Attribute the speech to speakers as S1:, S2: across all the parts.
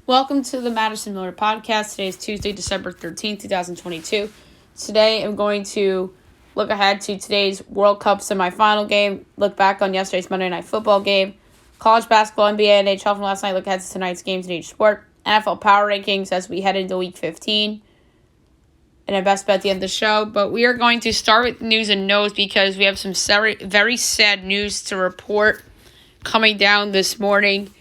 S1: Welcome to the Madison Miller Podcast. Today is Tuesday, December 13th, 2022. Today I'm going to look ahead to today's World Cup semifinal game, look back on yesterday's Monday Night Football game, college basketball, NBA, NHL from last night, look ahead to tonight's games in each sport, NFL power rankings as we head into Week 15, and a best bet at the end of the show. But we are going to start with news and notes because we have some very sad news to report coming down this morning.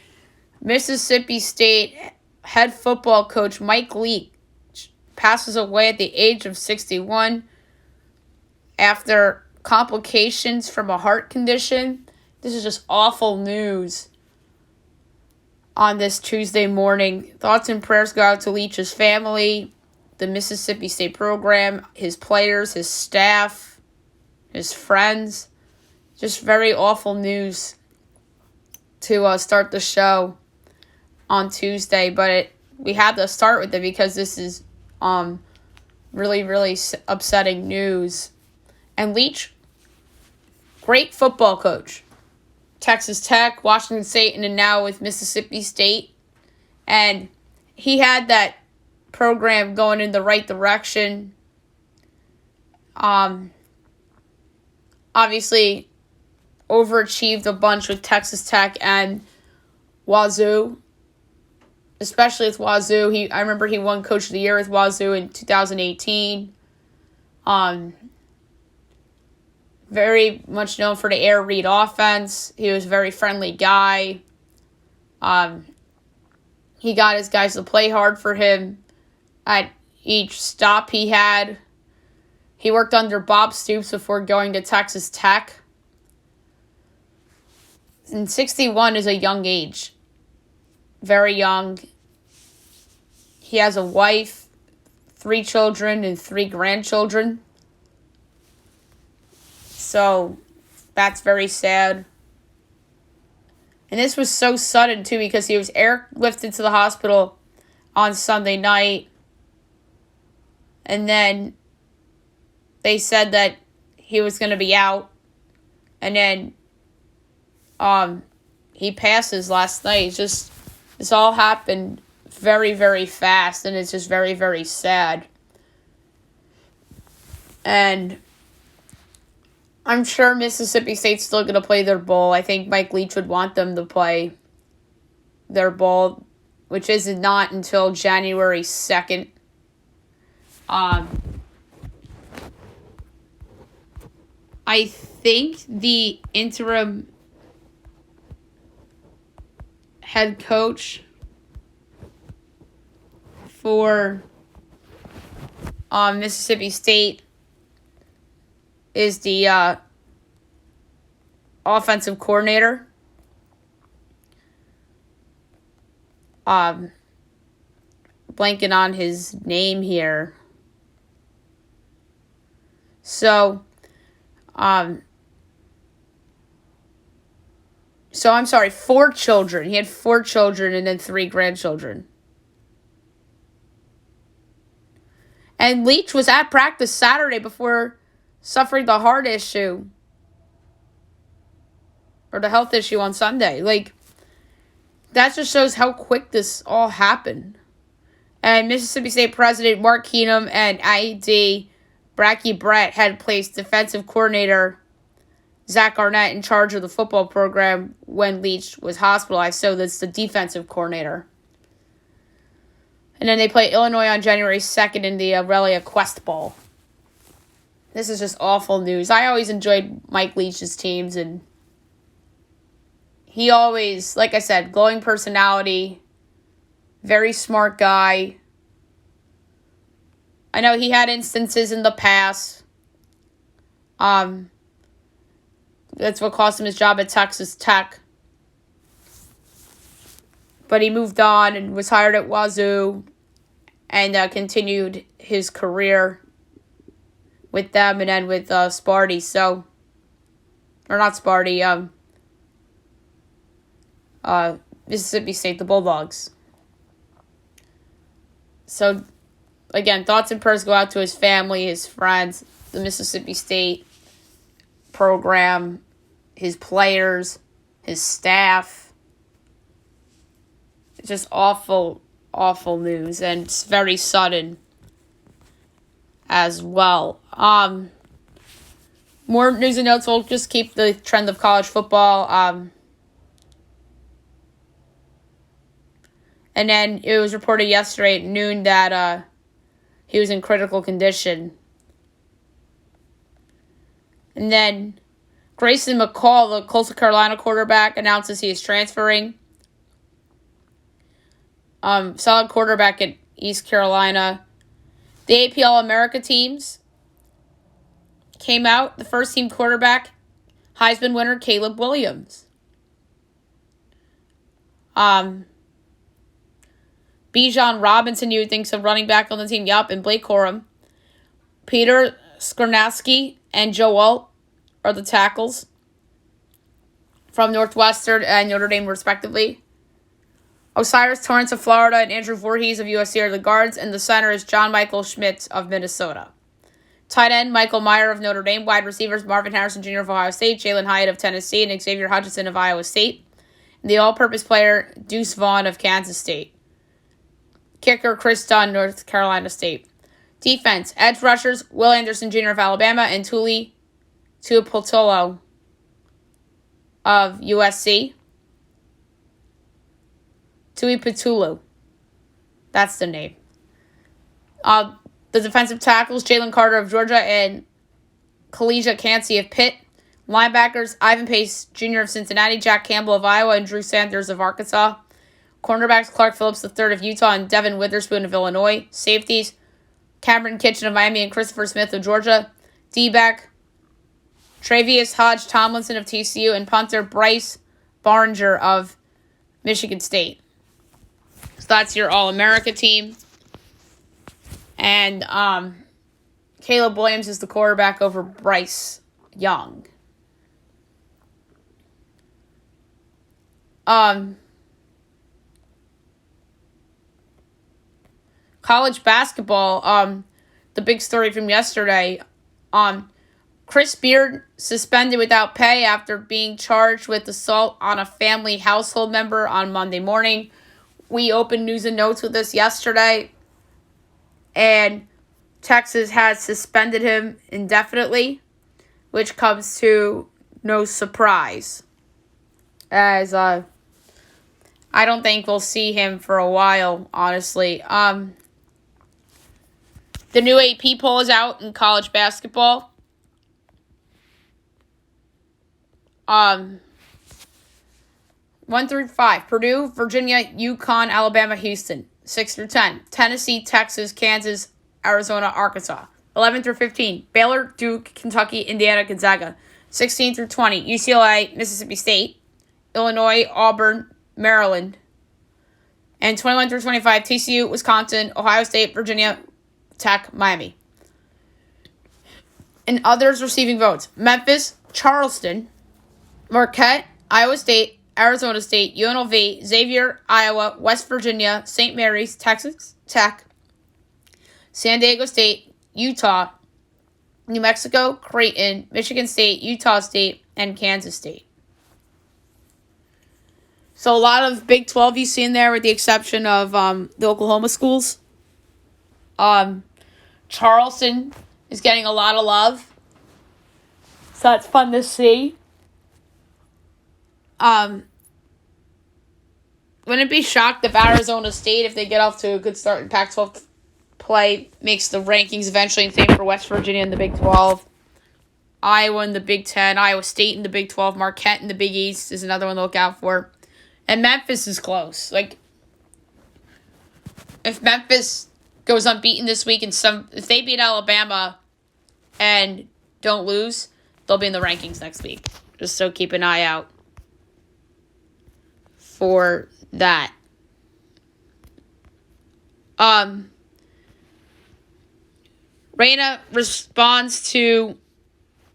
S1: Mississippi State head football coach Mike Leach passes away at the age of 61 after complications from a heart condition. This is just awful news on this Tuesday morning. Thoughts and prayers go out to Leach's family, the Mississippi State program, his players, his staff, his friends. Just very awful news to start the show on Tuesday, but we had to start with it because this is really upsetting news. And Leach, great football coach. Texas Tech, Washington State, and then now with Mississippi State. And he had that program going in the right direction. Obviously, overachieved a bunch with Texas Tech and Wazoo. Especially with Wazoo. I remember he won Coach of the Year with Wazoo in 2018. Very much known for the air raid offense. He was a very friendly guy. He got his guys to play hard for him at each stop he had. He worked under Bob Stoops before going to Texas Tech. And 61 is a young age. Very young. He has a wife, 3 children, and 3 grandchildren. So, that's very sad. And this was so sudden, too, because he was airlifted to the hospital on Sunday night. And then they said that he was going to be out. And then he passes last night. This all happened very fast, and it's just very sad. And I'm sure Mississippi State's still going to play their bowl. I think Mike Leach would want them to play their bowl, which is not until January 2nd. I think the interim head coach for Mississippi State is the offensive coordinator. Blanking on his name here. So I'm sorry, 4 children. He had 4 children and then 3 grandchildren. And Leach was at practice Saturday before suffering the heart issue. Or the health issue on Sunday. That just shows how quick this all happened. And Mississippi State President Mark Keenum and IED Bracky Brett had placed defensive coordinator Zach Arnett in charge of the football program when Leach was hospitalized. So that's the defensive coordinator. And then they play Illinois on January 2nd in the Aurelia Quest Bowl. This is just awful news. I always enjoyed Mike Leach's teams, and he always, like I said, glowing personality, very smart guy. I know he had instances in the past. That's what cost him his job at Texas Tech. But he moved on and was hired at Wazoo and continued his career with them and then with Sparty. So, or not Sparty, Mississippi State, the Bulldogs. So, again, thoughts and prayers go out to his family, his friends, the Mississippi State program, his players, his staff. It's just awful awful news, and it's very sudden as well. More news and notes. We'll just keep the trend of college football. And then it was reported yesterday at noon that he was in critical condition. And then Grayson McCall, the Coastal Carolina quarterback, announces he is transferring. Solid quarterback at East Carolina. The AP All-America teams came out. The first team quarterback, Heisman winner Caleb Williams. Bijan Robinson, you would think, so running back on the team. Yup, and Blake Corum. Peter Skornowski and Joe Alt are the tackles from Northwestern and Notre Dame, respectively. Osiris Torrance of Florida and Andrew Voorhees of USC are the guards, and the center is John Michael Schmidt of Minnesota. Tight end, Michael Meyer of Notre Dame. Wide receivers, Marvin Harrison Jr. of Ohio State, Jalen Hyatt of Tennessee, and Xavier Hutchinson of Iowa State. And the all-purpose player, Deuce Vaughn of Kansas State. Kicker, Chris Dunn, North Carolina State. Defense, edge rushers, Will Anderson Jr. of Alabama, and Tuli Tuipulotu of USC. Tuipulotu. That's the name. The defensive tackles, Jalen Carter of Georgia and Kalijah Cansey of Pitt. Linebackers, Ivan Pace Jr. of Cincinnati, Jack Campbell of Iowa, and Drew Sanders of Arkansas. Cornerbacks, Clark Phillips III of Utah and Devin Witherspoon of Illinois. Safeties, Cameron Kitchen of Miami and Christopher Smith of Georgia. D-back, Travius Hodge Tomlinson of TCU, and punter Bryce Baringer of Michigan State. So that's your All-America team. And Caleb Williams is the quarterback over Bryce Young. College basketball, the big story from yesterday, Chris Beard suspended without pay after being charged with assault on a family household member on Monday morning. We opened news and notes with this yesterday, and Texas has suspended him indefinitely, which comes to no surprise, as I don't think we'll see him for a while, honestly. The new AP poll is out in college basketball. 1 through 5. Purdue, Virginia, UConn, Alabama, Houston. 6 through 10. Tennessee, Texas, Kansas, Arizona, Arkansas. 11 through 15. Baylor, Duke, Kentucky, Indiana, Gonzaga. 16 through 20. UCLA, Mississippi State. Illinois, Auburn, Maryland. And 21 through 25. TCU, Wisconsin, Ohio State, Virginia, Tech, Miami. And others receiving votes. Memphis, Charleston, Marquette, Iowa State, Arizona State, UNLV, Xavier, Iowa, West Virginia, St. Mary's, Texas Tech, San Diego State, Utah, New Mexico, Creighton, Michigan State, Utah State, and Kansas State. So a lot of Big 12 you see in there with the exception of the Oklahoma schools. Charleston is getting a lot of love. So that's fun to see. Wouldn't be shocked if Arizona State, if they get off to a good start in Pac-12 play, makes the rankings eventually, and same for West Virginia in the Big 12. Iowa in the Big 10, Iowa State in the Big 12, Marquette in the Big East is another one to look out for. And Memphis is close. Like, if Memphis goes unbeaten this week and if they beat Alabama and don't lose, they'll be in the rankings next week. Just so keep an eye out for that. Reina responds to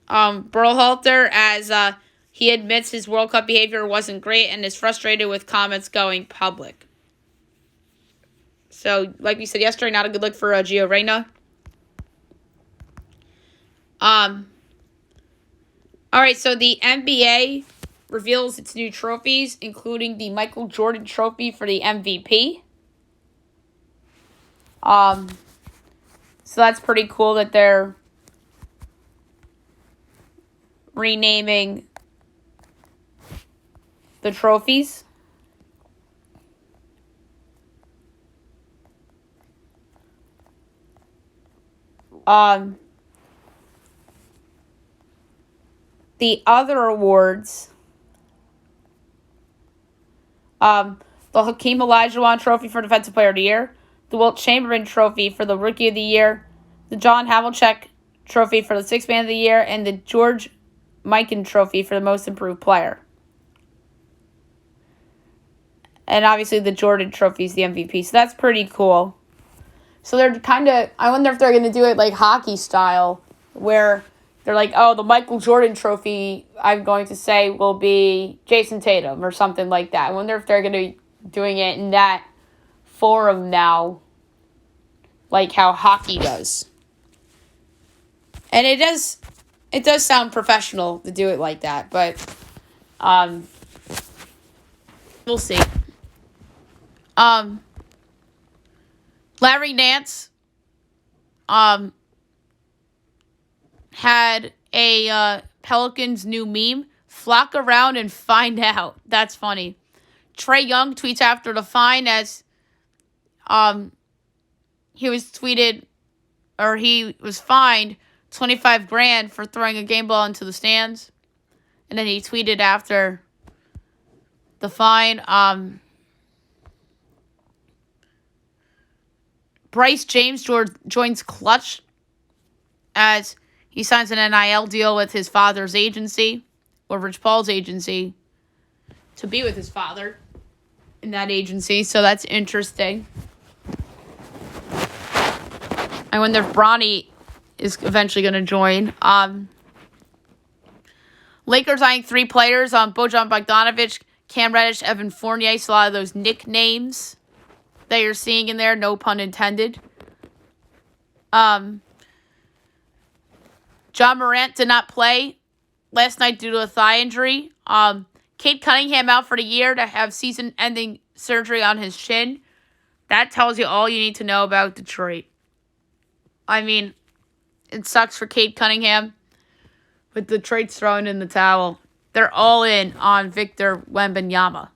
S1: Berhalter as he admits his World Cup behavior wasn't great and is frustrated with comments going public. So, like we said yesterday, not a good look for Gio Reyna. All right, so the NBA reveals its new trophies, including the Michael Jordan Trophy for the MVP. So that's pretty cool that they're renaming the trophies. The other awards, the Hakeem Olajuwon Trophy for Defensive Player of the Year, the Wilt Chamberlain Trophy for the Rookie of the Year, the John Havlicek Trophy for the Sixth Man of the Year, and the George Mikan Trophy for the Most Improved Player. And obviously the Jordan Trophy is the MVP, so that's pretty cool. So they're I wonder if they're going to do it like hockey style, where they're like, oh, the Michael Jordan Trophy, I'm going to say, will be Jason Tatum or something like that. I wonder if they're going to be doing it in that forum now, like how hockey does. And it does sound professional to do it like that, but we'll see. Larry Nance had a Pelicans new meme, flock around and find out. That's funny. Trae Young tweets after the fine as he was fined $25,000 for throwing a game ball into the stands. And then he tweeted after the fine, Bryce James joins Clutch as he signs an NIL deal with his father's agency, or Rich Paul's agency, to be with his father in that agency. So that's interesting. I wonder if Bronny is eventually going to join. Lakers eyeing 3 players on Bojan Bogdanovic, Cam Reddish, Evan Fournier. So a lot of those nicknames that you're seeing in there, no pun intended. John Morant did not play last night due to a thigh injury. Cade Cunningham out for the year to have season-ending surgery on his shin. That tells you all you need to know about Detroit. I mean, it sucks for Cade Cunningham, but Detroit's throwing in the towel. They're all in on Victor Wembanyama.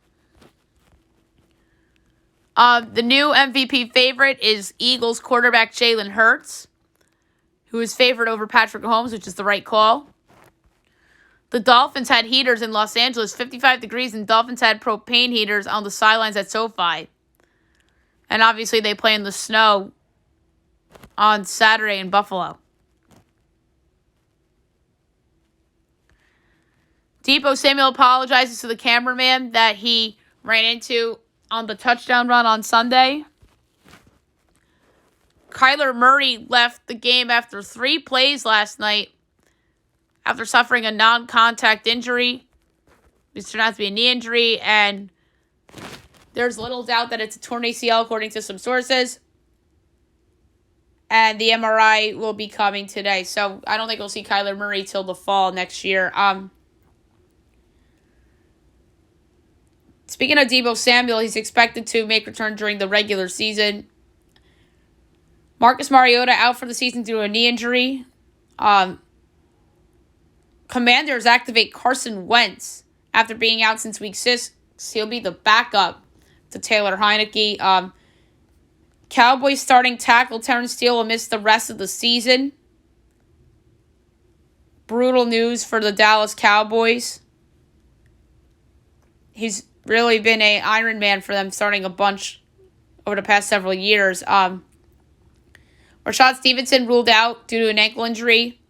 S1: The new MVP favorite is Eagles quarterback Jalen Hurts, who is favored over Patrick Mahomes, which is the right call. The Dolphins had heaters in Los Angeles, 55 degrees, and Dolphins had propane heaters on the sidelines at SoFi. And obviously they play in the snow on Saturday in Buffalo. Deebo Samuel apologizes to the cameraman that he ran into on the touchdown run on Sunday. Kyler Murray left the game after 3 plays last night after suffering a non-contact injury. It turned out to be a knee injury, and there's little doubt that it's a torn ACL according to some sources. And the MRI will be coming today. So I don't think we'll see Kyler Murray till the fall next year. Speaking of Deebo Samuel, he's expected to make return during the regular season. Marcus Mariota out for the season due to a knee injury. Commanders activate Carson Wentz after being out since week 6. He'll be the backup to Taylor Heineke. Cowboys starting tackle Terrence Steele will miss the rest of the season. Brutal news for the Dallas Cowboys. He's really been an Iron Man for them, starting a bunch over the past several years. Rashad Stevenson ruled out due to an ankle injury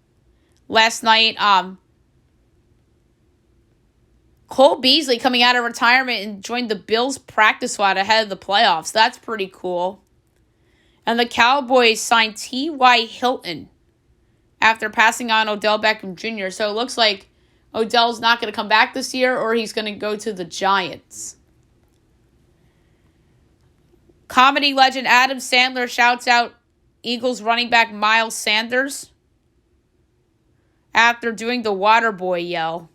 S1: last night. Cole Beasley coming out of retirement and joined the Bills practice squad ahead of the playoffs. That's pretty cool. And the Cowboys signed T.Y. Hilton after passing on Odell Beckham Jr. So it looks like Odell's not going to come back this year, or he's going to go to the Giants. Comedy legend Adam Sandler shouts out Eagles running back Miles Sanders after doing the Waterboy yell.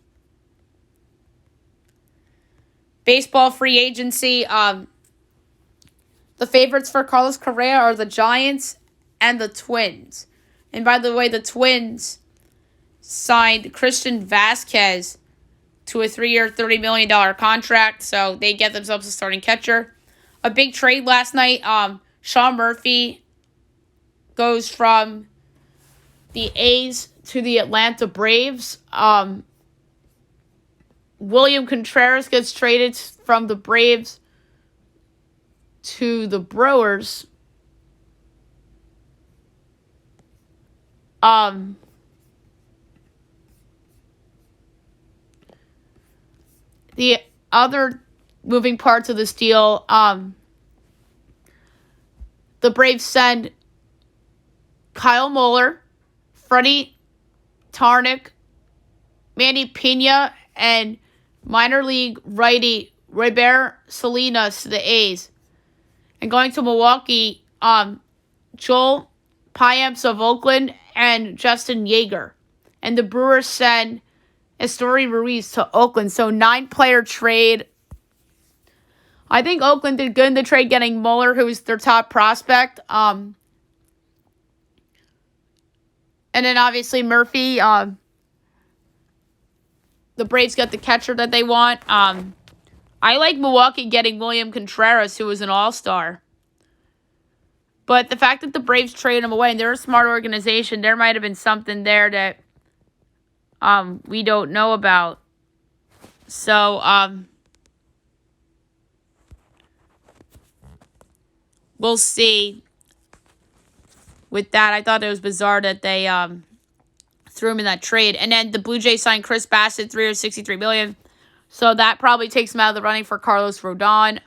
S1: Baseball free agency. The favorites for Carlos Correa are the Giants and the Twins. And by the way, the Twins signed Christian Vasquez to a 3-year, $30 million contract, so they get themselves a starting catcher. A big trade last night. Sean Murphy goes from the A's to the Atlanta Braves. William Contreras gets traded from the Braves to the Brewers. The other moving parts of this deal, the Braves send Kyle Muller, Freddie Tarnick, Manny Pena, and minor league righty Robert Salinas to the A's. And going to Milwaukee, Joel Payamps of Oakland and Justin Yeager. And the Brewers send Estory Ruiz to Oakland. So 9-player trade. I think Oakland did good in the trade getting Muller, who's their top prospect. And then obviously Murphy. The Braves got the catcher that they want. I like Milwaukee getting William Contreras, who was an all-star. But the fact that the Braves traded him away, and they're a smart organization, there might have been something there that we don't know about. So, we'll see. With that, I thought it was bizarre that they threw him in that trade. And then the Blue Jays signed Chris Bassett, $363 million. So that probably takes him out of the running for Carlos Rodon.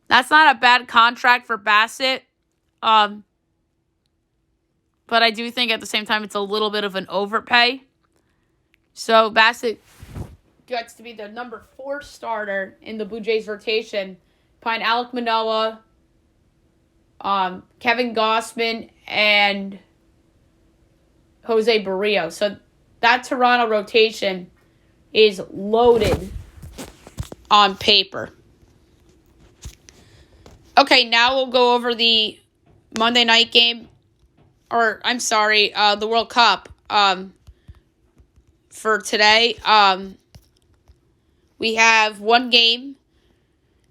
S1: That's not a bad contract for Bassett. But I do think at the same time it's a little bit of an overpay. So Bassett gets to be the number 4 starter in the Blue Jays rotation behind Alek Manoah, Kevin Gausman, and Jose Barrios. So that Toronto rotation is loaded on paper. Okay, now we'll go over the Monday night game. Or, I'm sorry, the World Cup for today. We have one game,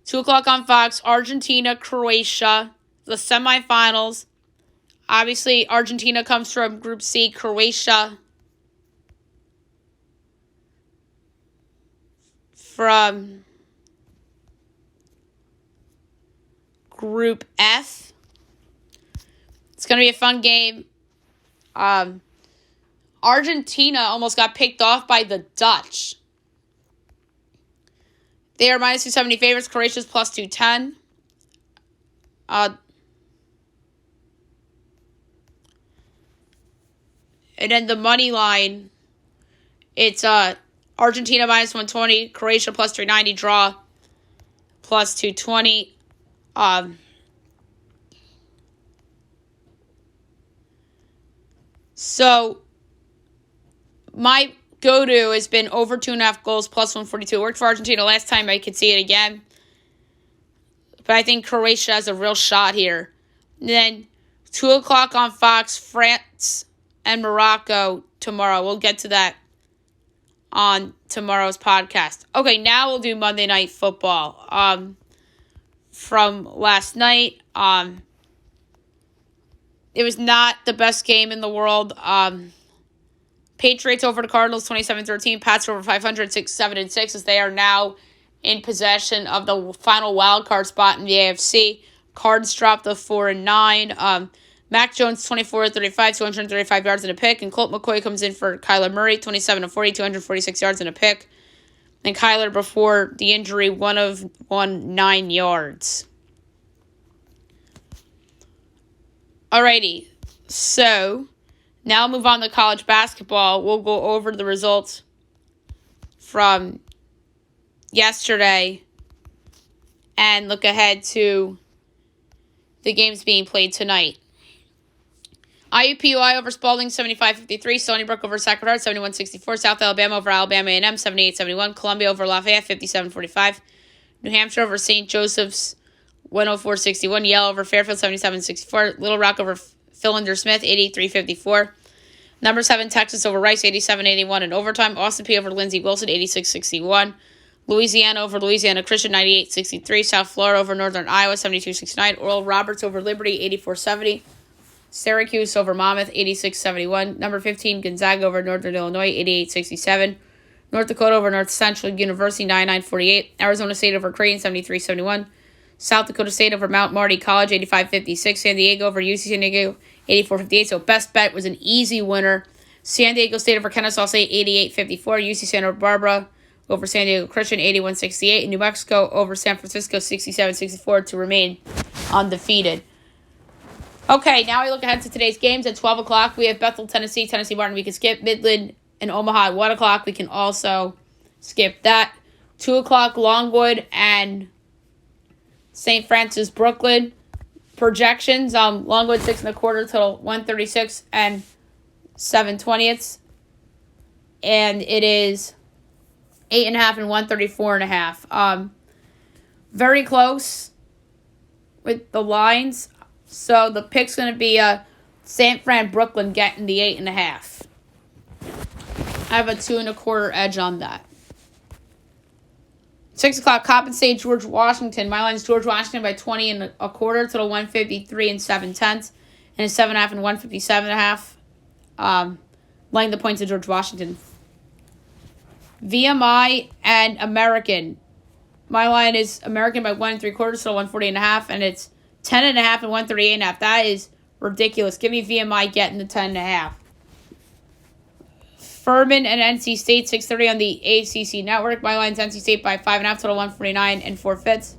S1: 2 o'clock on Fox, Argentina, Croatia, the semifinals. Obviously, Argentina comes from Group C, Croatia from Group F. It's going to be a fun game. Argentina almost got picked off by the Dutch. They are minus 270 favorites. Croatia's plus 210. And then the money line, it's Argentina minus 120, Croatia plus 390, draw plus 220. So my go-to has been over 2.5 goals plus 142. It worked for Argentina last time. I could see it again. But I think Croatia has a real shot here. And then 2 o'clock on Fox, France and Morocco tomorrow. We'll get to that on tomorrow's podcast. Okay, now we'll do Monday Night Football. From last night, it was not the best game in the world. Patriots over the Cardinals, 27-13. Pats over 500, 6-7-6, as they are now in possession of the final wild card spot in the AFC. Cards dropped to 4-9. Mac Jones, 24-35, 235 yards and a pick. And Colt McCoy comes in for Kyler Murray, 27-40, 246 yards and a pick. And Kyler, before the injury, 1 of 9 yards. Alrighty, so now move on to college basketball. We'll go over the results from yesterday and look ahead to the games being played tonight. IUPUI over Spalding, 75-53. Stony Brook over Sacred Heart, 71-64. South Alabama over Alabama A&M, 78-71. Columbia over Lafayette, 57-45. New Hampshire over St. Joseph's 104.61. Yale over Fairfield, 77.64. Little Rock over Philander Smith, 83.54. Number 7, Texas over Rice, 87-81 in overtime. Austin P over Lindsey Wilson, 86-61. Louisiana over Louisiana Christian, 98-63. South Florida over Northern Iowa, 72-69. Oral Roberts over Liberty, 84-70. Syracuse over Monmouth, 86-71. Number 15, Gonzaga over Northern Illinois, 88-67. North Dakota over North Central University, 99-48. Arizona State over Creighton, 73-71. South Dakota State over Mount Marty College, 85-56. San Diego over UC San Diego, 84-58. So best bet was an easy winner. San Diego State over Kennesaw State, 88-54. UC Santa Barbara over San Diego Christian, 81-68. And New Mexico over San Francisco, 67-64 to remain undefeated. Okay, now we look ahead to today's games. At 12 o'clock, we have Bethel, Tennessee Martin. We can skip Midland and Omaha at 1 o'clock. We can also skip that. 2 o'clock, Longwood and St. Francis, Brooklyn. Projections, Longwood 6 1/4, total 136 and 7/20. And it is 8.5 and 134.5. Very close with the lines. So the pick's going to be St. Fran, Brooklyn getting the 8.5. I have a 2 1/4 edge on that. 6 o'clock, Coppin State, George Washington. My line is George Washington by 20 1/4, total 153 and 7/10, and it's 7.5 and 157.5. Laying the points of George Washington. VMI and American. My line is American by 1 3/4, total 140.5, and it's 10.5 and 138.5. That is ridiculous. Give me VMI getting the 10.5. Furman and NC State, 6:30 on the ACC network. My line's NC State by 5.5, total 149 and 4/5.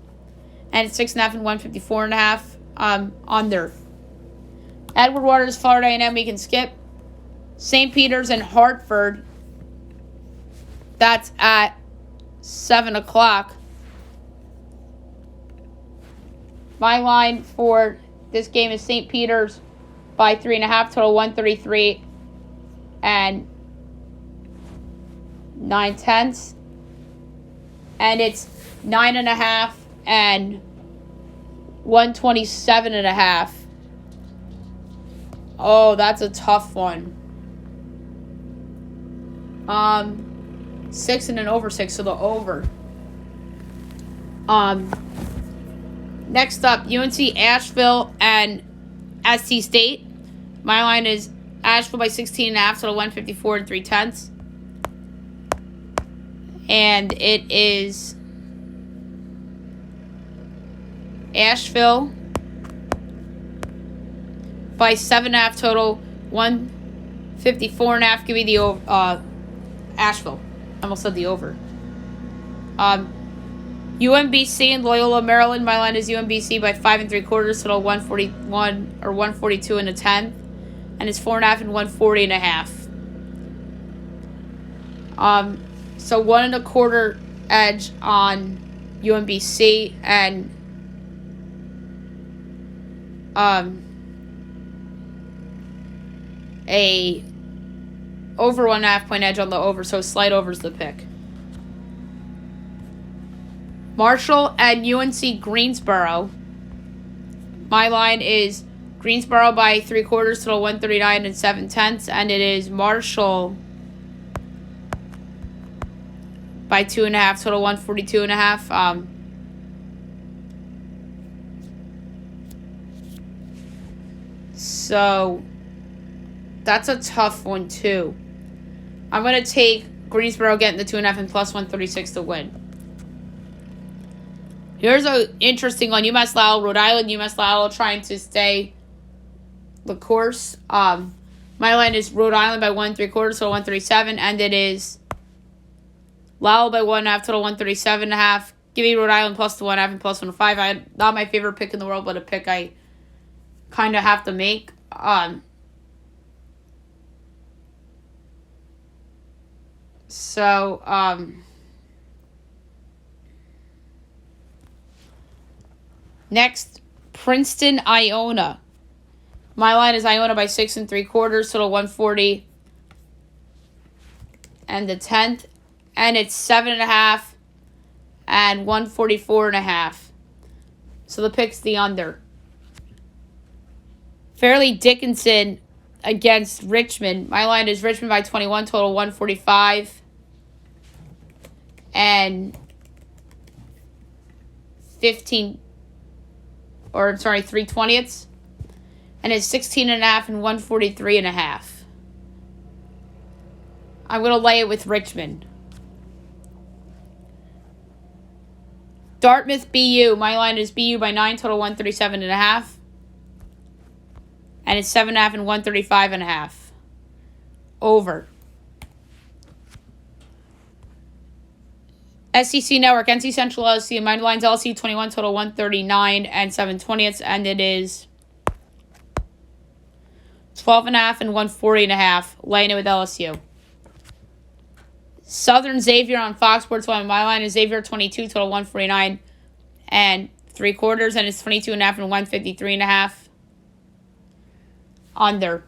S1: And it's 6.5 and 154.5 under. Edward Waters, Florida A&M, we can skip. St. Peter's and Hartford. That's at 7 o'clock. My line for this game is St. Peter's by 3.5, total 133 and 9/10. And it's 9.5 and 127.5. Oh, that's a tough one. 6 and an over 6, so the over. Next up, UNC Asheville and SC State. My line is Asheville by 16.5, total 154 and 3/10. And it is Asheville by 7.5, total 154.5. Give me the Asheville. I almost said the over. UMBC and Loyola, Maryland. My line is UMBC by 5 3/4, total 141 or 142 and a 10, and it's 4.5 and 140.5. So 1 1/4 edge on UMBC and a over 1.5 point edge on the over, so slight over's the pick. Marshall and UNC Greensboro. My line is Greensboro by 3/4, total 139 and 7/10, and it is Marshall by 2.5, total 142.5. So that's a tough one too. I'm gonna take Greensboro getting the 2.5 and plus 136 to win. Here's an interesting one. UMass Lowell, Rhode Island. UMass Lowell trying to stay the course. My line is Rhode Island by 1 3/4, total 137, and it is Lowell by 1.5, total 137.5. Give me Rhode Island plus the 1.5 and plus 105. Not my favorite pick in the world, but a pick I kind of have to make. Next, Princeton, Iona. My line is Iona by 6 3/4, total 140 and the 10th, and it's 7.5 and 144.5. So the pick's the under. Fairleigh Dickinson against Richmond. My line is Richmond by 21, total 145. And 3/20. And it's 16.5 and 143.5. I'm going to lay it with Richmond. Dartmouth BU. My line is BU by 9, total 137.5. And it's 7.5 and 135.5. Over. SEC Network, NC Central LSU. My line's LSU 21, total 139 and 7/20. And it is 12.5 and 140.5. Laying it with LSU. Southern Xavier on Fox Sports 1. My line is Xavier 22, total 149 and 3/4. And it's 22.5 and 153.5. Under.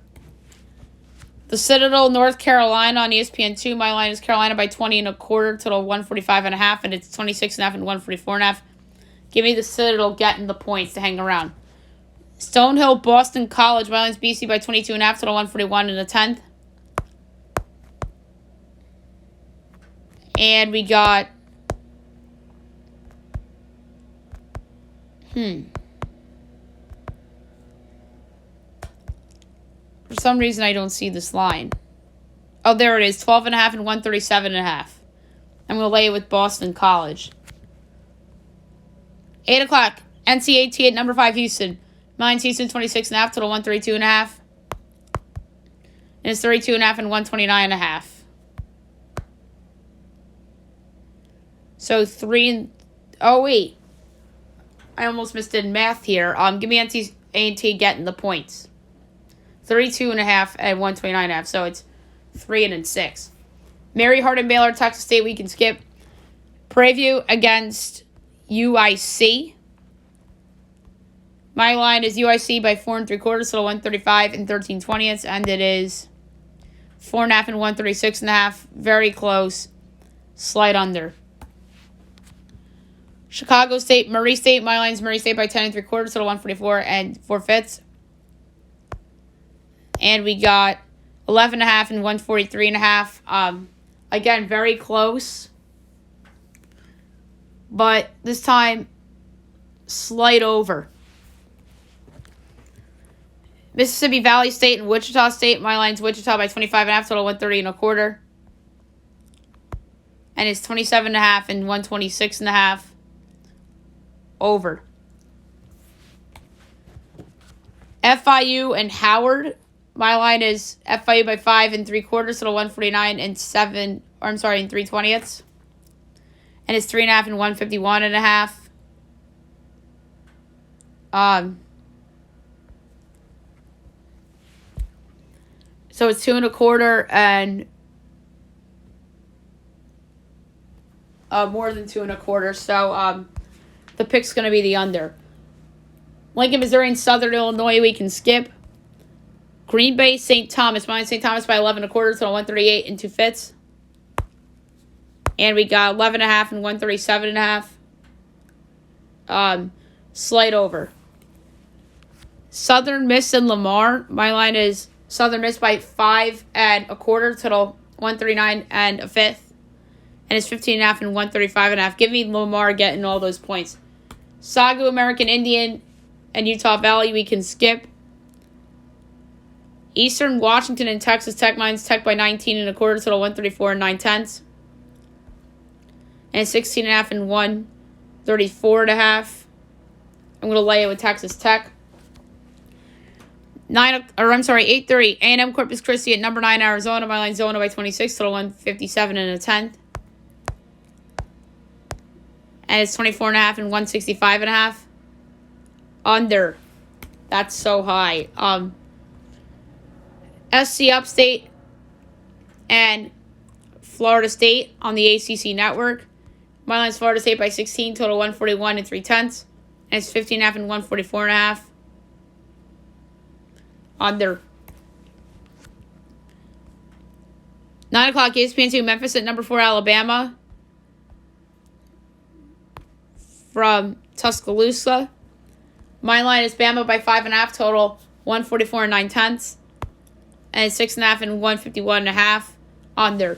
S1: The Citadel, North Carolina on ESPN2. My line is Carolina by 20.25, total 145.5, and it's 26.5 and 144.5. Give me the Citadel getting the points to hang around. Stonehill, Boston College. My line's BC by 22.5, total 141 and a 10th. And we got For some reason, I don't see this line. Oh, there it is. 12.5 and 137.5. I'm going to lay it with Boston College. 8 o'clock. NCAT at number 5, Houston. Mine's Houston 26.5, total 132.5. And it's 32.5 and 129.5. So 3 and... Oh, wait. I almost missed in math here. Give me NCAT getting the points. 32.5 and 129.5. So it's 3 and 6. Mary Hardin Baylor, Texas State, we can skip. Preview against UIC. My line is UIC by 4 3/4, so 135 and 13/20, and it is 4.5 and 136.5. Very close. Slight under. Chicago State, Murray State. My line is Murray State by 10 3/4, so 144 and 4/5. And we got 11.5 and 143.5. Again, very close. But this time, slight over. Mississippi Valley State and Wichita State. My line's Wichita by 25.5, total 130.25. And it's 27.5 and 126.5. Over. FIU and Howard. My line is FIU by 5 3/4, total 149 and 3/20. And it's 3.5 and 151.5. So it's 2 1/4 and more than 2 1/4. So the pick's going to be the under. Lincoln, Missouri, and Southern Illinois, we can skip. Green Bay, St. Thomas. Mine St. Thomas by 11.25, total 138 and 2/5. And we got 11.5 and 137.5. Slight over. Southern Miss and Lamar. My line is Southern Miss by 5 1/4, total 139 and 1/5. And it's 15.5 and 135.5. Give me Lamar getting all those points. Sagu, American Indian, and Utah Valley, we can skip. Eastern Washington and Texas Tech. Mine's Tech by 19 1/4, total 134 and 9/10. And 16.5 and 134.5. I'm going to lay it with Texas Tech. 8:30. A&M Corpus Christi at number 9, Arizona. My line Zona by 26, total 157 and 1/10. And it's 24.5 and 165.5. Under. That's so high. SC Upstate and Florida State on the ACC network. My line's Florida State by 16, total 141 and 3/10. And it's 15.5 and 144.5. Under. 9 o'clock, ESPN2, Memphis at number 4, Alabama. From Tuscaloosa. My line is Bama by 5.5 total, 144 and 9/10, and 6.5 and 151.5 under.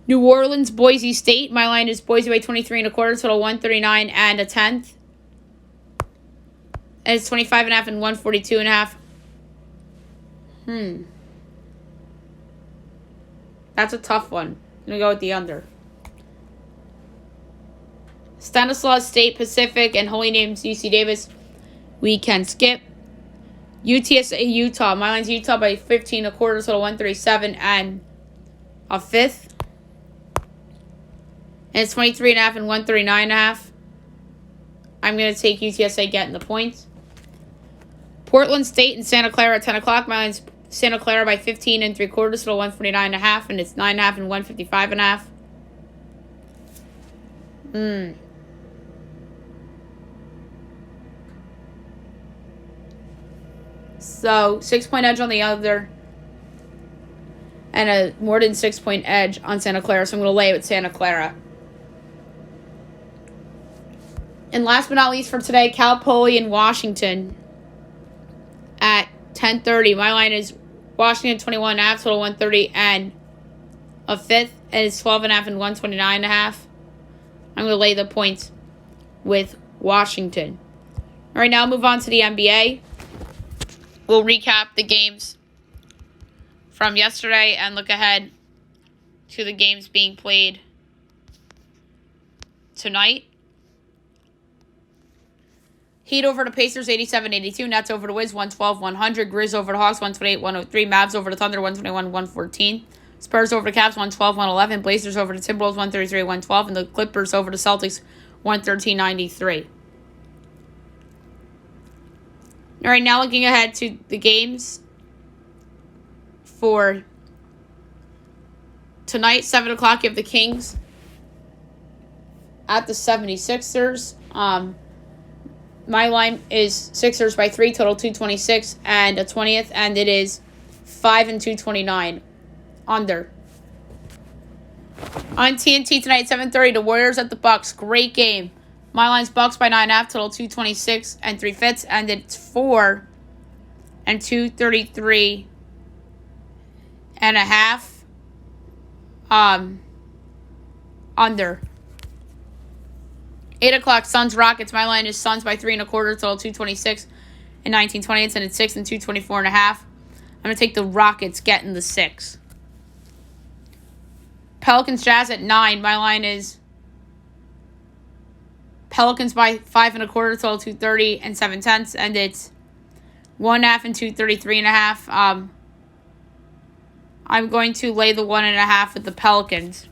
S1: New Orleans, Boise State. My line is Boise by 23.25 total, 139 and 1/10, and it's 25.5 and 142.5. That's a tough one. I'm going to go with the under. Stanislaus State Pacific and Holy Names UC Davis. We can skip. UTSA Utah. My line's Utah by 15.25 total, 137 and 1/5. And it's 23.5 and 139.5. I'm going to take UTSA getting the points. Portland State and Santa Clara at 10 o'clock. My line's Santa Clara by 15.75 total, 149.5, and it's 9.5 and 155.5. So 6-point edge on the other, and a more than 6-point edge on Santa Clara. So I'm going to lay it with Santa Clara. And last but not least for today, Cal Poly in Washington at 10:30. My line is Washington 21.5 total, 130 and 1/5, and it's 12.5 and 129.5. I'm going to lay the points with Washington. All right, now I'll move on to the NBA. We'll recap the games from yesterday and look ahead to the games being played tonight. Heat over the Pacers, 87-82. Nets over the Wiz, 112-100. Grizz over the Hawks, 128-103. Mavs over the Thunder, 121-114. Spurs over the Cavs, 112-111. Blazers over the Timberwolves, 133-112. And the Clippers over the Celtics, 113-93. All right, now looking ahead to the games for tonight, 7 o'clock, you have the Kings at the 76ers. My line is Sixers by 3, total 226 and a 20th, and it is 5 and 229 under. On TNT tonight, 7:30, the Warriors at the Bucks. Great game. My line's Bucks by 9.5, total 226 and 3/5, and it's 4 and 233 and a half under. 8 o'clock, Suns Rockets. My line is Suns by 3.25, total 226 and 19/20, and it's 6 and 224.5. I'm going to take the Rockets getting the 6. Pelicans Jazz at 9. My line is Pelicans by 5.25, total 230 and 7/10, and it's 1.5 and 233.5. I'm going to lay the 1.5 with the Pelicans.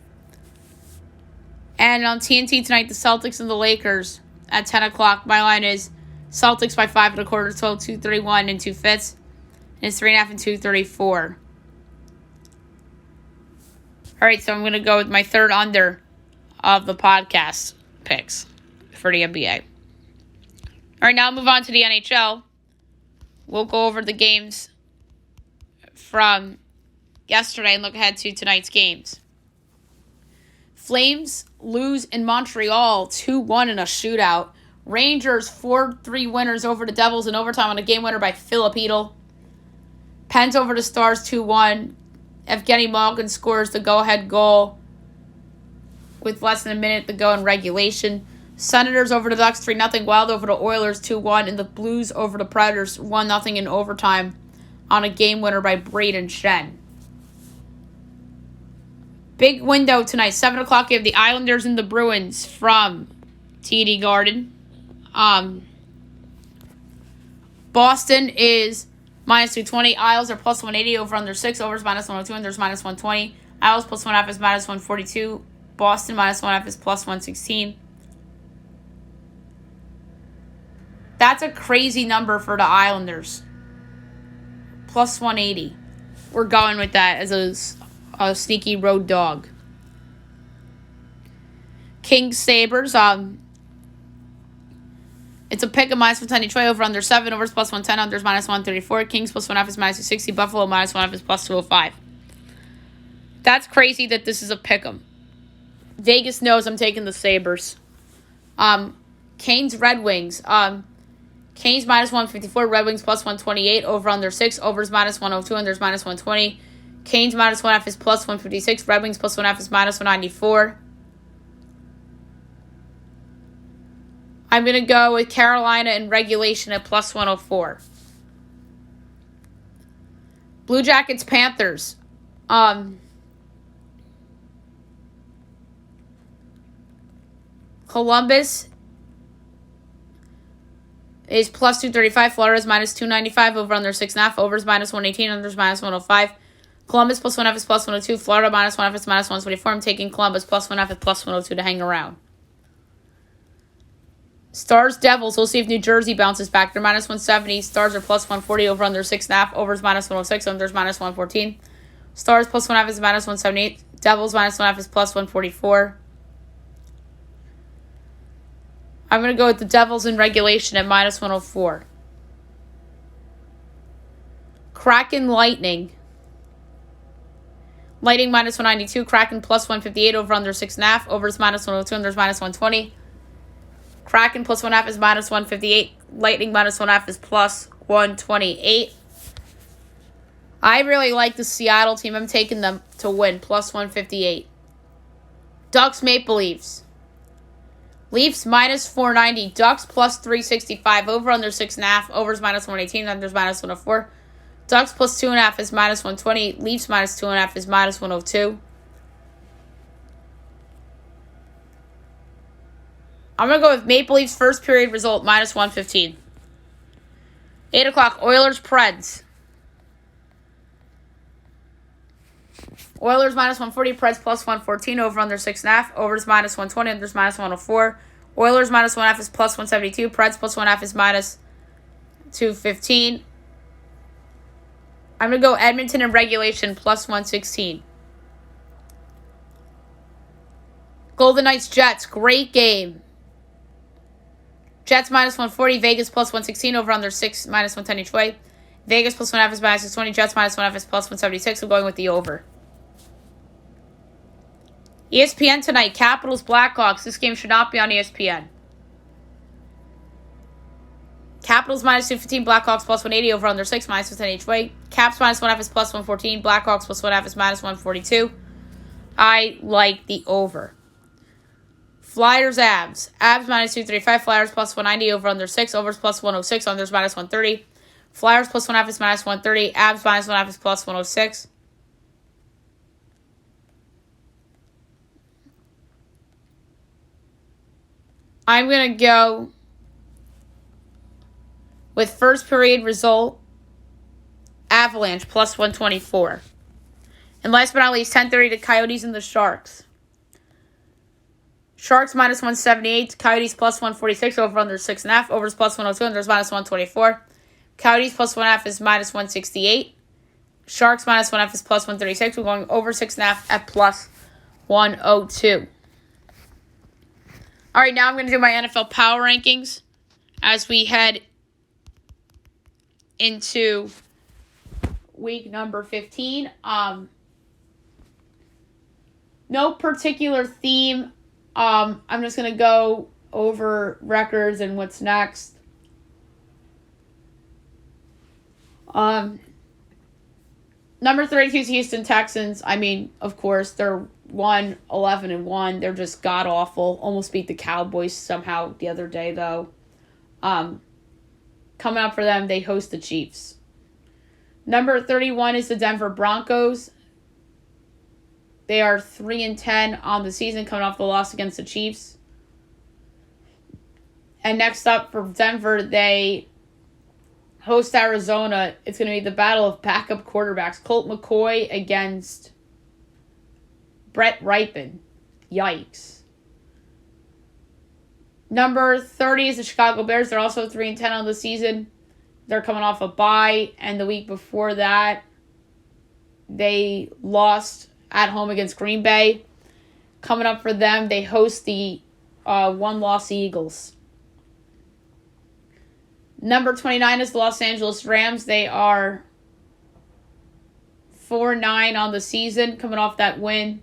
S1: And on TNT tonight, the Celtics and the Lakers at 10 o'clock. My line is Celtics by 5.25, total 231 and 2/5. And it's 3.5 and 234. All right, so I'm going to go with my third under of the podcast picks for the NBA. All right, now I'll move on to the NHL. We'll go over the games from yesterday and look ahead to tonight's games. Flames lose in Montreal 2-1 in a shootout. Rangers 4-3 winners over the Devils in overtime on a game winner by Philip Hedl. Pens over the Stars 2-1. Evgeny Malkin scores the go-ahead goal with less than a minute to go in regulation. Senators over the Ducks 3-0. Wild over the Oilers 2-1. And the Blues over the Predators 1-0 in overtime on a game winner by Braden Shen. Big window tonight, 7 o'clock, you have the Islanders and the Bruins from TD Garden. Boston is minus 220. Isles are plus 180. Over under 6. Overs minus 102. Unders minus 120. Isles plus 1.5 is minus 142. Boston minus 1.5 is plus 116. That's a crazy number for the Islanders. Plus 180. We're going with that as a sneaky road dog. Kings Sabres. It's a pick of minus 110 Detroit over under 7. Overs plus 110. Unders minus 134. Kings plus 1.5 is minus 260. Buffalo minus 1.5 is plus 205. That's crazy that this is a pick 'em. Vegas knows I'm taking the Sabres. Canes, Red Wings. Canes minus 154, Red Wings plus 128, over under 6, overs minus 102, unders minus 120. Canes minus 1/2 is plus 156, Red Wings plus 1/2 is minus 194. I'm going to go with Carolina in regulation at plus 104. Blue Jackets, Panthers. Columbus is plus 235. Florida is minus 295. Over under 6.5. Overs minus 118. Unders minus 105. Columbus plus 1/2 is plus 102. Florida minus 1/2 is minus 124. I'm taking Columbus plus 1/2 is plus 102 to hang around. Stars, Devils. We'll see if New Jersey bounces back. They're minus 170. Stars are plus 140. Over under 6.5. Overs minus 106. Unders minus 114. Stars plus 1/2 is minus 178. Devils minus 1/2 is plus 144. I'm going to go with the Devils in regulation at minus 104. Kraken, Lightning. Lightning minus 192. Kraken plus 158. Over under 6.5. Overs minus 102. Unders minus 120. Kraken plus 1/2 is minus 158. Lightning minus 1/2 is plus 128. I really like the Seattle team. I'm taking them to win, plus 158. Ducks, Maple Leafs. Leafs minus 490. Ducks plus 365. Over under 6.5. Overs minus 118. Unders minus 104. Ducks plus 2.5 is minus 120. Leafs minus 2.5 is minus 102. I'm going to go with Maple Leafs first period result, minus 115. 8 o'clock, Oilers, Preds. Oilers minus 140, Preds plus 114, over under 6.5. Overs minus 120, unders minus 104. Oilers minus 1/2 is plus 172. Preds plus 1/2 is minus 215. I'm going to go Edmonton in regulation, plus 116. Golden Knights, Jets, great game. Jets minus 140, Vegas plus 116, over under 6, minus 110 each way. Vegas plus 1/2 is minus 620, Jets minus 1/2 is plus 176. I'm going with the over. ESPN tonight, Capitals, Blackhawks. This game should not be on ESPN. Capitals minus 215, Blackhawks plus 180, over under 6, minus 110 each way. Caps minus 1/2 is plus 114, Blackhawks plus 1/2 is minus 142. I like the over. Flyers, Avs. Avs minus 235, Flyers plus 190, over under 6, overs plus 106, unders minus 130. Flyers plus 1/2 is minus 130, Avs minus 1/2 is plus 106. I'm going to go with first period result, Avalanche plus 124. And last but not least, 10:30, the Coyotes and the Sharks. Sharks minus 178, Coyotes plus 146, over under 6.5, overs plus 102, unders minus 124. Coyotes plus 1/2 is minus 168. Sharks minus 1/2 is plus 136. We're going over 6.5 at plus 102. All right, now I'm going to do my NFL power rankings as we head into week number 15. No particular theme. I'm just going to go over records and what's next. Number 32 is Houston Texans. I mean, of course, they're 11-1. They're just god-awful. Almost beat the Cowboys somehow the other day, though. Coming up for them, they host the Chiefs. Number 31 is the Denver Broncos. They are 3-10 on the season, coming off the loss against the Chiefs. And next up for Denver, they host Arizona. It's going to be the battle of backup quarterbacks. Colt McCoy against Brett Rypien. Yikes. Number 30 is the Chicago Bears. They're also 3-10 on the season. They're coming off a bye. And the week before that, they lost at home against Green Bay. Coming up for them, they host the one-loss Eagles. Number 29 is the Los Angeles Rams. They are 4-9 on the season, coming off that win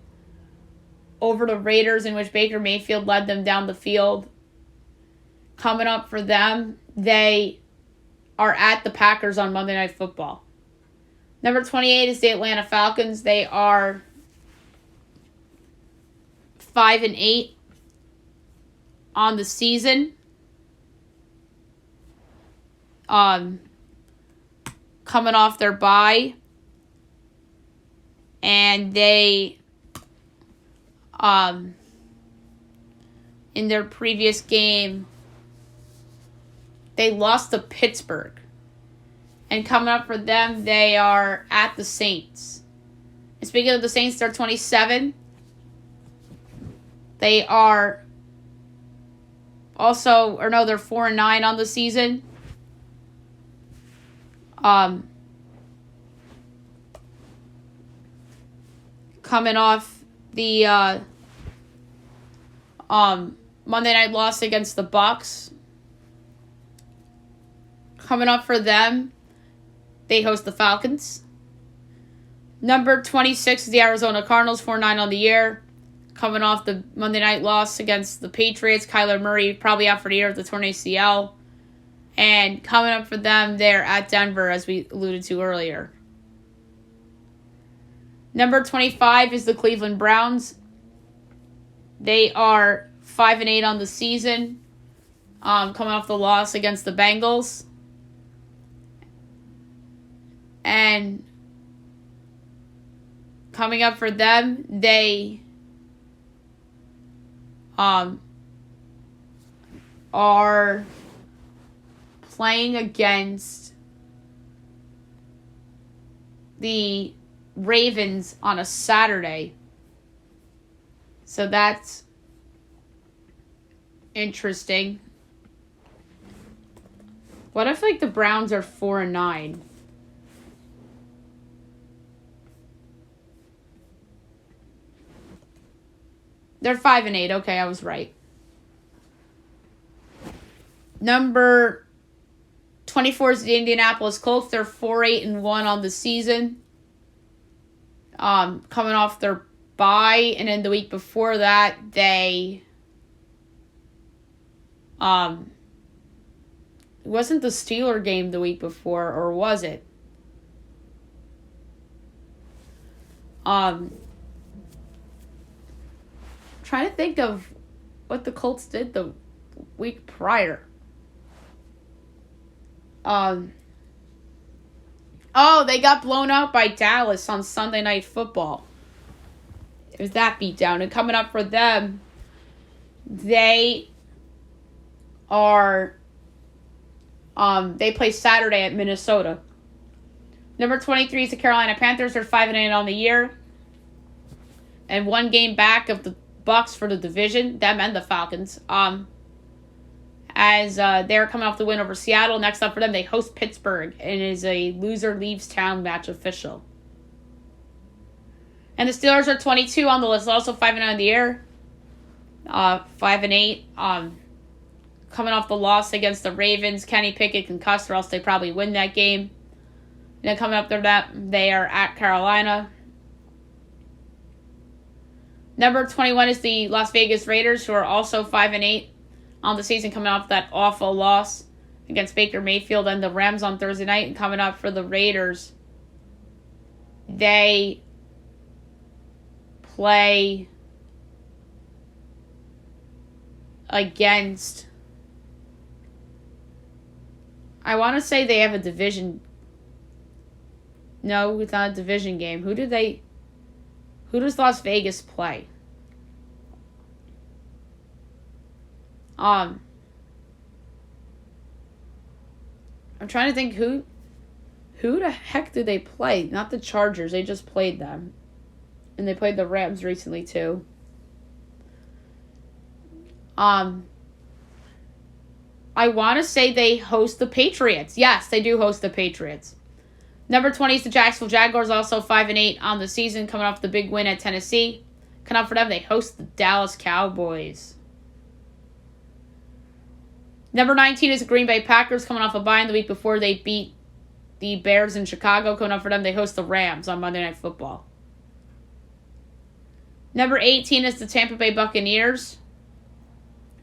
S1: over the Raiders, in which Baker Mayfield led them down the field. coming up for them, they are at the Packers on Monday Night Football. Number 28 is the Atlanta Falcons. They are 5-8 on the season. Coming off their bye. And they, in their previous game, they lost to Pittsburgh. And coming up for them, they are at the Saints. And speaking of the Saints, they're 27. They are also, or no, they're 4-9 on the season. Coming off the Monday night loss against the Bucs. Coming up for them, they host the Falcons. Number 26 is the Arizona Cardinals, 4-9 on the year. Coming off the Monday night loss against the Patriots. Kyler Murray probably out for the year with the torn ACL. And coming up for them, they're at Denver, as we alluded to earlier. Number 25 is the Cleveland Browns. They are 5-8 on the season. Coming off the loss against the Bengals. And coming up for them, they are playing against the Ravens on a Saturday. So that's interesting. What if the Browns are 4-9? They're 5-8. Okay, I was right. Number 24 is the Indianapolis Colts. They're 4-8-1 on the season. Coming off their bye, and then the week before that, they it wasn't the Steeler game the week before, or was it? Trying to think of what the Colts did the week prior. Oh, they got blown out by Dallas on Sunday Night Football. It was that beatdown. And coming up for them, they are, they play Saturday at Minnesota. Number 23 is the Carolina Panthers. They're 5-8 on the year. And one game back of the Bucs for the division, them and the Falcons. As they're coming off the win over Seattle. Next up for them, they host Pittsburgh, and it is a loser leaves town match official. And the Steelers are 22 on the list, also 5-9 on the year. 5-8. Coming off the loss against the Ravens, Kenny Pickett concussed, or else they probably win that game. And then coming up there, they are at Carolina. Number 21 is the Las Vegas Raiders, who are also 5-8 on the season, coming off that awful loss against Baker Mayfield and the Rams on Thursday night. And coming up for the Raiders, they play against, I want to say they have a division. No, it's not a division game. Who does Las Vegas play? I'm trying to think who the heck did they play? Not the Chargers. They just played them. And they played the Rams recently too. I want to say they host the Patriots. Yes, they do host the Patriots. Number 20 is the Jacksonville Jaguars, also 5-8 on the season, coming off the big win at Tennessee. Coming up for them, they host the Dallas Cowboys. Number 19 is the Green Bay Packers, coming off a bye in the week before they beat the Bears in Chicago. Coming up for them, they host the Rams on Monday Night Football. Number 18 is the Tampa Bay Buccaneers,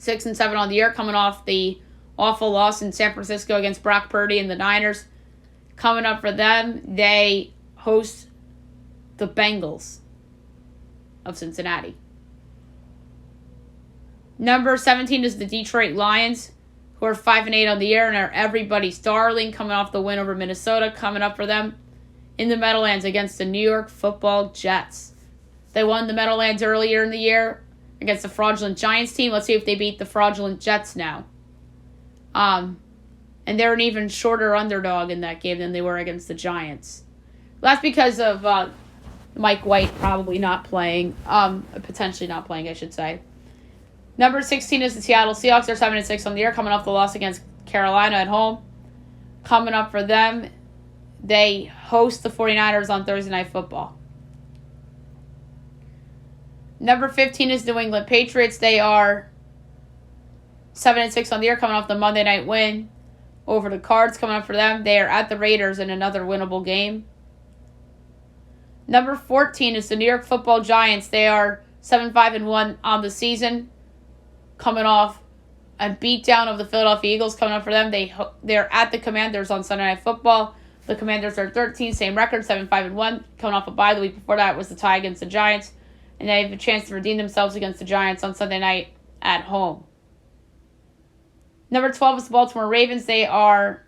S1: 6-7 on the year, coming off the awful loss in San Francisco against Brock Purdy and the Niners. Coming up for them, they host the Bengals of Cincinnati. Number 17 is the Detroit Lions, who are 5-8 on the year and are everybody's darling, coming off the win over Minnesota. Coming up for them in the Meadowlands against the New York Football Jets. They won the Meadowlands earlier in the year against the fraudulent Giants team. Let's see if they beat the fraudulent Jets now. And they're an even shorter underdog in that game than they were against the Giants. That's because of Mike White probably not playing, potentially not playing, I should say. Number 16 is the Seattle Seahawks. They're 7-6 on the year, coming off the loss against Carolina at home. Coming up for them, they host the 49ers on Thursday Night Football. Number 15 is New England Patriots. They are 7-6 on the year, coming off the Monday night win over the Cards. Coming up for them, they are at the Raiders in another winnable game. Number 14 is the New York Football Giants. They are 7-5-1 on the season, coming off a beatdown of the Philadelphia Eagles. Coming up for them, they're at the Commanders on Sunday Night Football. The Commanders are 13, same record, 7-5-1. Coming off a bye the week before that was the tie against the Giants. And they have a chance to redeem themselves against the Giants on Sunday night at home. Number 12 is the Baltimore Ravens. They are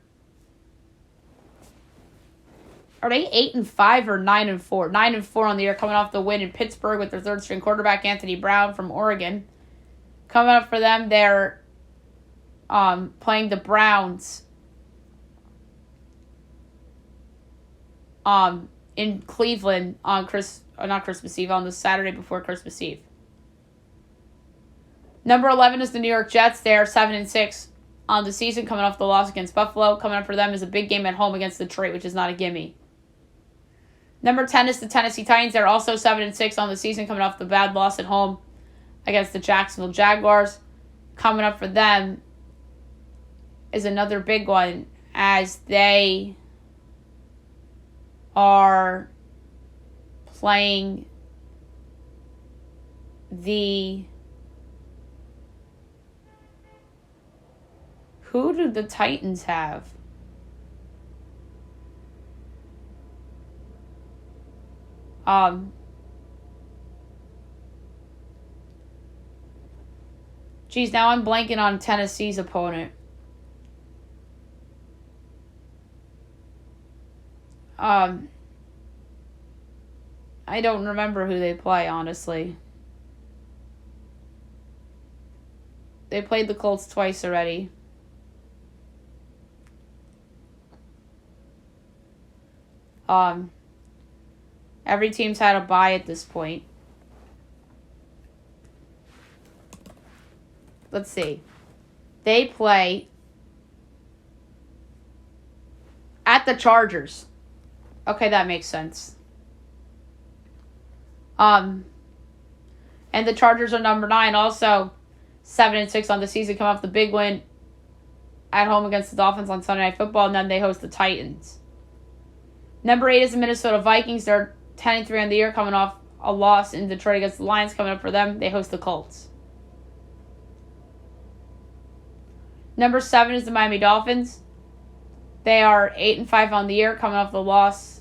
S1: they 8-5 or 9-4? 9-4 on the year, coming off the win in Pittsburgh with their third-string quarterback, Anthony Brown from Oregon. Coming up for them, they're playing the Browns in Cleveland on not Christmas Eve, on the Saturday before Christmas Eve. Number 11 is the New York Jets. They are 7-6 on the season, coming off the loss against Buffalo. Coming up for them is a big game at home against Detroit, which is not a gimme. Number 10 is the Tennessee Titans. They're also 7-6 on the season, coming off the bad loss at home against the Jacksonville Jaguars. Coming up for them is another big one, as they are playing the... Who do the Titans have? Geez, now I'm blanking on Tennessee's opponent. I don't remember who they play, honestly. They played the Colts twice already. Every team's had a bye at this point. Let's see. They play at the Chargers. Okay, that makes sense. And the Chargers are number 9, also 7-6 on the season, come off the big win at home against the Dolphins on Sunday Night Football, and then they host the Titans. Number 8 is the Minnesota Vikings. They're 10-3 on the year, coming off a loss in Detroit against the Lions. Coming up for them, they host the Colts. Number 7 is the Miami Dolphins. They are 8-5 on the year, coming off the loss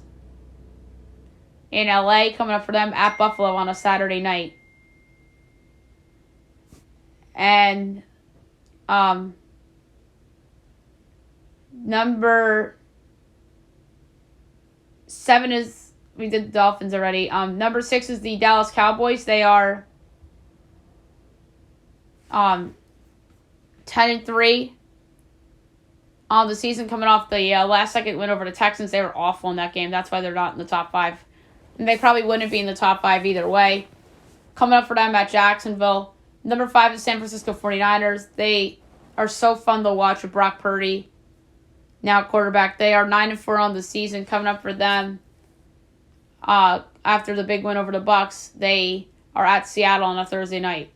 S1: in LA. Coming up for them at Buffalo on a Saturday night. And number 7 is, we did the Dolphins already. Number 6 is the Dallas Cowboys. They are 10-3 on the season, coming off the last second win over the Texans. They were awful in that game. That's why they're not in the top 5. And they probably wouldn't be in the top 5 either way. Coming up for them at Jacksonville. Number 5 is San Francisco 49ers. They are so fun to watch with Brock Purdy now quarterback. They are 9-4 on the season. Coming up for them after the big win over the Bucs. They are at Seattle on a Thursday night.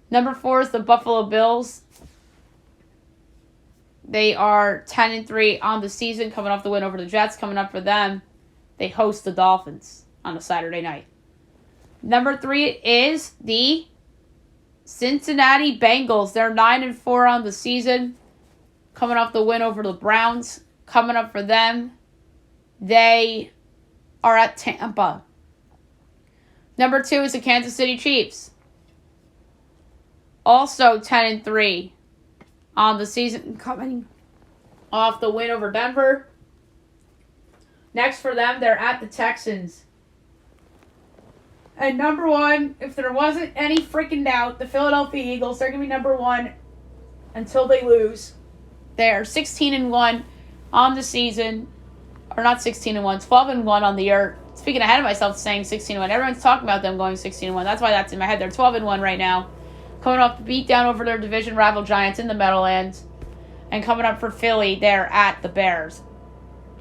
S1: Number 4 is the Buffalo Bills. They are 10-3 on the season, coming off the win over the Jets. Coming up for them, they host the Dolphins on a Saturday night. Number 3 is the Cincinnati Bengals. They're 9-4 on the season. Coming off the win over the Browns. Coming up for them. They are at Tampa. Number 2 is the Kansas City Chiefs. Also 10-3 on the season. Coming off the win over Denver. Next for them, they're at the Texans. And number 1, if there wasn't any freaking doubt, the Philadelphia Eagles, they're going to be number 1 until they lose. They're 16-1 on the season. Or not 16-1, 12-1 on the year. Speaking ahead of myself saying 16-1. Everyone's talking about them going 16-1. That's why that's in my head. They're 12-1 right now. Coming off the beatdown over their division rival Giants in the Meadowlands. And coming up for Philly, they're at the Bears.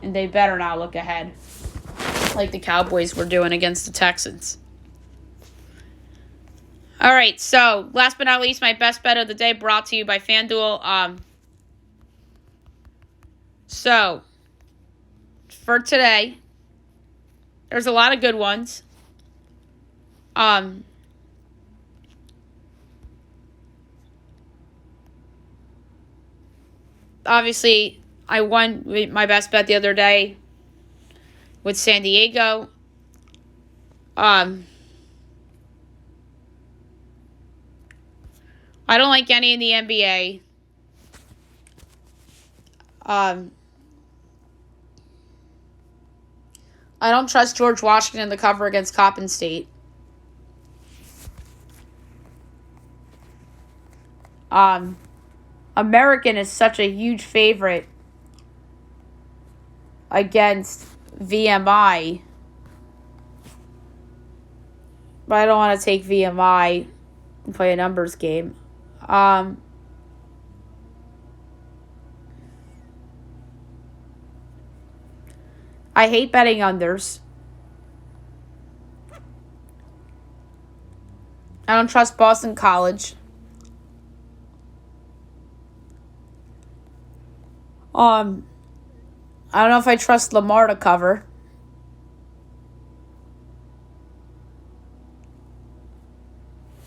S1: And they better not look ahead like the Cowboys were doing against the Texans. All right, so last but not least, my best bet of the day brought to you by FanDuel. So, for today, there's a lot of good ones. Obviously, I won my best bet the other day with San Diego. I don't like any in the NBA. I don't trust George Washington to cover against Coppin State. American is such a huge favorite against VMI. But I don't want to take VMI and play a numbers game. I hate betting unders. I don't trust Boston College. I don't know if I trust Lamar to cover.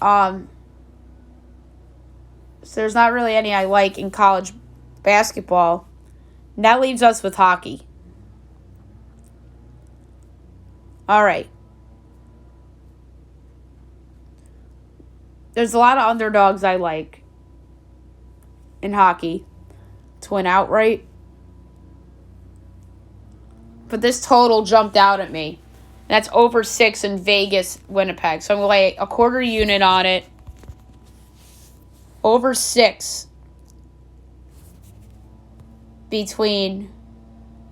S1: So there's not really any I like in college basketball. And that leaves us with hockey. All right. There's a lot of underdogs I like in hockey to win outright. But this total jumped out at me. That's over 6 in Vegas, Winnipeg. So I'm going to lay a quarter unit on it. Over 6 between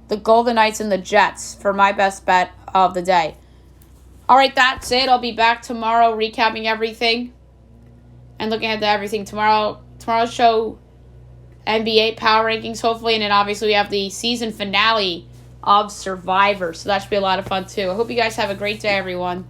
S1: the Golden Knights and the Jets for my best bet of the day. All right, that's it. I'll be back tomorrow recapping everything and looking ahead to everything. Tomorrow's show, NBA Power Rankings, hopefully. And then obviously we have the season finale of Survivor. So that should be a lot of fun, too. I hope you guys have a great day, everyone.